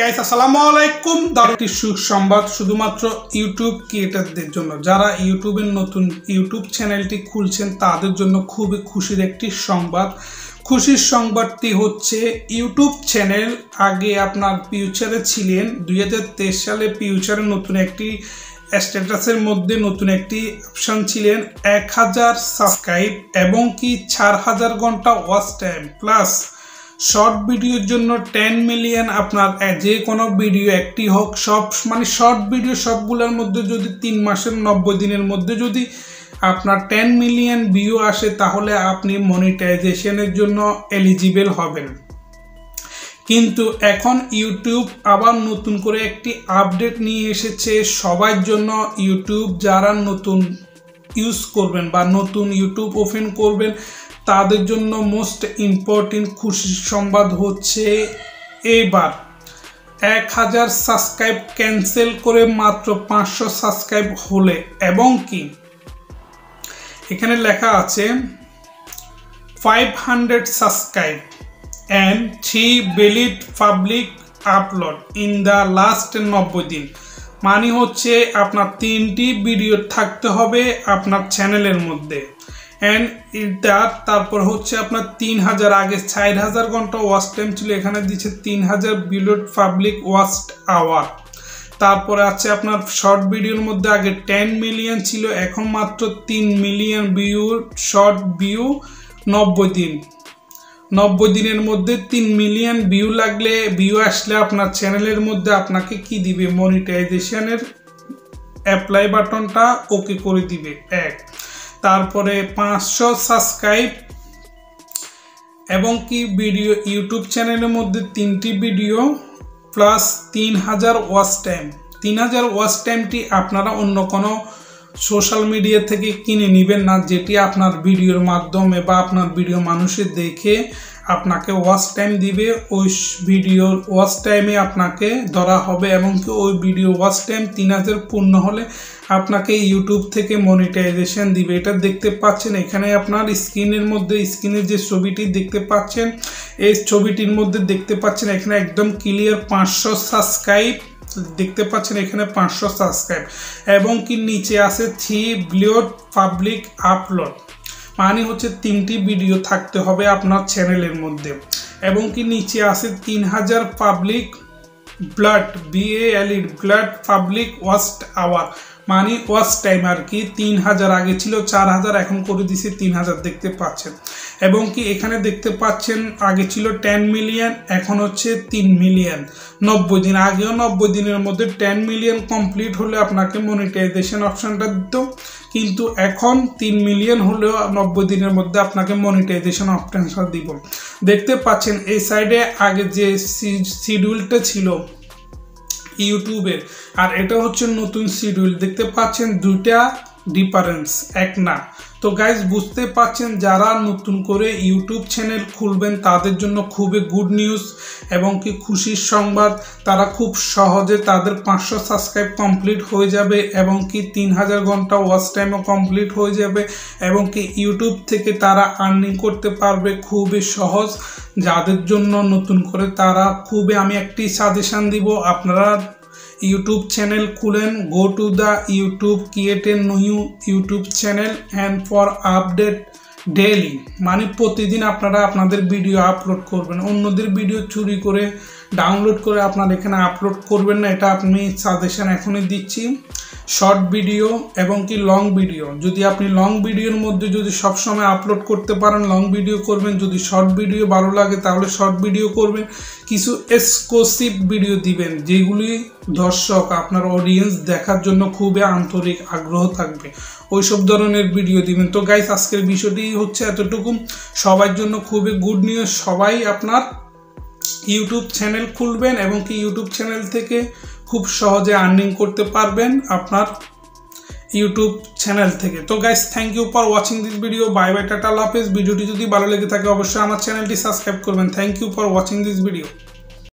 Guys আসসালামু আলাইকুম। দারুণ সুসংবাদ শুধুমাত্র ইউটিউব ক্রিয়েটরদের জন্য, যারা ইউটিউবের নতুন ইউটিউব চ্যানেলটি খুলছেন তাদের জন্য খুবই খুশির একটি সংবাদ। খুশির সংবাদটি হচ্ছে ইউটিউব চ্যানেল আগে আপনার ফিউচারে ছিলেন 2023 সালে ফিউচারে নতুন একটি স্ট্যাটাসের মধ্যে নতুন একটি অপশন ছিলেন 1000 সাবস্ক্রাইব এবং কি 4000 ঘন্টা ওয়াচ টাইম প্লাস শর্ট ভিডিওর জন্য 10 মিলিয়ন। আপনার যে কোনো ভিডিও একটি হোক, সব মানে শর্ট ভিডিও সবগুলোর মধ্যে যদি 3 মাসের 90 দিনের মধ্যে যদি আপনার 10 মিলিয়ন ভিউ আসে তাহলে আপনি মনিটাইজেশনের জন্য এলিজিবল হবেন। কিন্তু এখন ইউটিউব আবার নতুন করে একটি আপডেট নিয়ে এসেছে সবার জন্য। ইউটিউব যারা নতুন ইউজ করবেন বা নতুন ইউটিউব ওপেন করবেন তাদের জন্য মোস্ট ইম্পর্টেন্ট খুশির সংবাদ হচ্ছে এবার 1000 সাবস্ক্রাইব ক্যান্সেল করে মাত্র 500 সাবস্ক্রাইব হলে, এবং কি এখানে লেখা আছে 500 subscribe and 3 valid public upload in the last 90 দিন। মানে হচ্ছে আপনার 3টি ভিডিও থাকতে হবে আপনার চ্যানেলের মধ্যে এন্ড তারপর হচ্ছে আপনার 3000 আগে 4000 ঘন্টা ওয়াচ টাইম ছিল, এখানে দিচ্ছে 3000 valid public watched hour। তারপরে আছে আপনার শর্ট ভিডিওর মধ্যে আগে 10 মিলিয়ন ছিল, এখন মাত্র 3 মিলিয়ন ভিউ শর্ট ভিউ 90 দিন। 90 দিনের মধ্যে 3 মিলিয়ন ভিউ লাগলে ভিউ আসলে আপনার চ্যানেলের মধ্যে আপনাকে কি দিবে, মনিটাইজেশনের অ্যাপ্লাই বাটনটা ওকে করে দিবে এক। তারপরে 500 সাবস্ক্রাইব এবং কি ভিডিও ইউটিউব চ্যানেলের মধ্যে 3টি video plus 3000 watch time. 3000 watch টাইমটি আপনারা অন্য কোনো সোশ্যাল মিডিয়া থেকে কিনে নেবেন না, যেটি আপনার ভিডিওর মাধ্যমে বা আপনার ভিডিও মানুষের দেখে আপনাকে ওয়াচ টাইম দিবে। ওই ভিডিওর ওয়াচ টাইমে আপনাকে ধরা হবে এবং কি ওই ভিডিও ওয়াচ টাইম 3000 পূর্ণ হলে আপনাকে ইউটিউব থেকে মনিটাইজেশন দিবে। এটা দেখতে পাচ্ছেন এখানে আপনার স্ক্রিনের মধ্যে, স্ক্রিনের যে ছবিটি দেখতে পাচ্ছেন এই ছবিটির মধ্যে দেখতে পাচ্ছেন এখানে একদম ক্লিয়ার 500 সাবস্ক্রাইব দেখতে পাচ্ছেন, এখানে 500 সাবস্ক্রাইব এবং কি নিচে আছে 3 valid public upload। মানে হচ্ছে 3টি ভিডিও থাকতে হবে আপনার চ্যানেলের মধ্যে এবং কি নিচে আছে 3000 public blood BALED blood public watch hour, মানে ওয়াচ টাইম আর কি। 3000 আগে ছিল 4000, এখন করে দিছে 3000 দেখতে পাচ্ছেন। এবং কি এখানে দেখতে পাচ্ছেন আগে ছিল 10 মিলিয়ন, এখন হচ্ছে 3 মিলিয়ন। 90 দিন আগেও 90 দিনের মধ্যে 10 মিলিয়ন কমপ্লিট হলে আপনাকে মনিটাইজেশন অপশনটা দিত, কিন্তু এখন 3 মিলিয়ন হলেও 90 দিনের মধ্যে আপনাকে মনিটাইজেশন অপশনটা দিব। দেখতে পাচ্ছেন এই সাইডে আগে যে শিডিউলটা ছিল ইউটিউবের আর এটা হচ্ছে নতুন শিডিউল, দেখতে পাচ্ছেন দুইটা ডিফারেন্স, এক না। তো গাইজ বুঝতে পাচ্ছেন যারা নতুন করে ইউটিউব চ্যানেল খুলবেন তাদের জন্য খুবই গুড নিউজ এবং কি খুশির সংবাদ। তারা খুব সহজে তাদের 500 সাবস্ক্রাইব কমপ্লিট হয়ে যাবে এবং কি 3000 ঘন্টা ওয়াচ টাইমও কমপ্লিট হয়ে যাবে এবং কি ইউটিউব থেকে তারা আর্নিং করতে পারবে খুবই সহজ। যাদের জন্য নতুন করে তারা খুবই, আমি একটি সাজেশন দিব, আপনারা ইউটিউব চ্যানেল খুলেন, go to the YouTube, create a new YouTube channel and for update daily. মানে প্রতিদিন আপনারা আপনাদের ভিডিও আপলোড করবেন, অন্যদের ভিডিও চুরি করে ডাউনলোড করে আপনার এখানে আপলোড করবেন না, এটা আপনি সাজেশন এখনই দিচ্ছি। শর্ট ভিডিও এবং কি লং ভিডিও, যদি আপনি লং ভিডিওর মধ্যে যদি সবসময় আপলোড করতে পারেন লং ভিডিও করবেন, যদি শর্ট ভিডিও ভালো লাগে তাহলে শর্ট ভিডিও করবেন। কিছু এক্সক্লুসিভ ভিডিও দিবেন যেগুলি দর্শক আপনার অডিয়েন্স দেখার জন্য খুবই আন্তরিক আগ্রহ থাকবে, ওইসব ধরনের ভিডিও দিবেন। তো গাইস আজকের বিষয়টি হচ্ছে এতটুকু, সবার জন্য খুবই গুড নিউজ। সবাই আপনার ইউটিউব চ্যানেল খুলবেন এবং কি ইউটিউব চ্যানেল থেকে খুব সহজে আর্নিং করতে পারবেন আপনার ইউটিউব চ্যানেল থেকে। তো guys thank you for watching this video, bye bye, টাটা, আল্লাহ হাফেজ। ভিডিওটি যদি ভালো লেগে থাকে অবশ্যই আমার চ্যানেলটি সাবস্ক্রাইব করবেন। Thank you for watching this video.